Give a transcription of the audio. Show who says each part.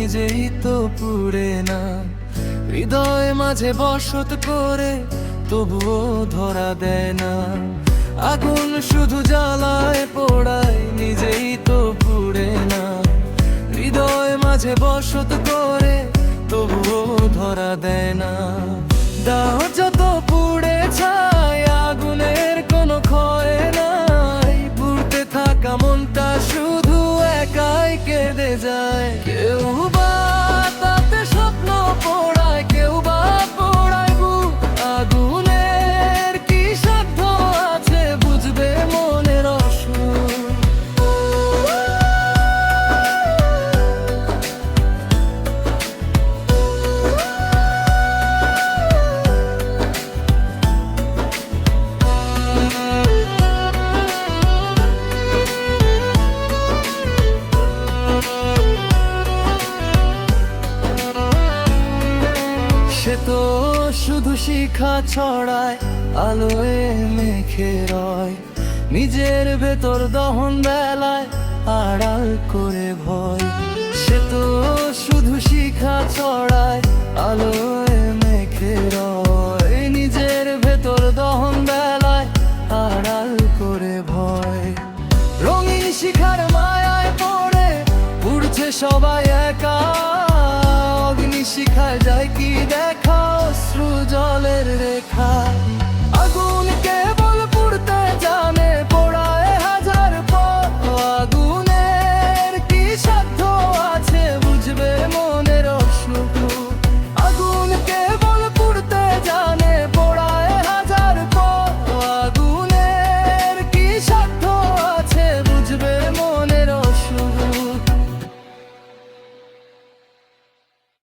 Speaker 1: নিজেই তো পুড়ে না। হৃদয় মাঝে বসত করে তবুও ধরা দেয় না। আগুন শুধু জ্বালায় পোড়ায়, নিজেই তো পুড়ে না। হৃদয় মাঝে বসত করে তবুও ধরা দেয় না। দাও যত পুড়ে ছাই, আগুনের কোনো ক্ষয় নাই। পুড়তে থাকা মনটা শুধু একাই কেঁদে যায়। কেউ বা তাতে স্বপ্ন পোড়ায়, কেউ বা পোড়ায় বুক। আগুনের কি সাধ্য আছে বুঝবে মনের অসুখ। সে তো শুধু শিখা ছড়ায়, আলোয় মেখে রয়। নিজের ভেতর দহন বেলায় আড়াল করে ভয়। সে তো শুধু শিখা ছড়ায়, আলোয় মেখে রয়। নিজের ভেতর দহন বেলায় আড়াল করে ভয়। রঙিন শিখার মায়ায় পড়ে উড়ছে সবাই একা। অগ্নি শিখায় যায় কি দেখা, অশ্রু জলের রেখা।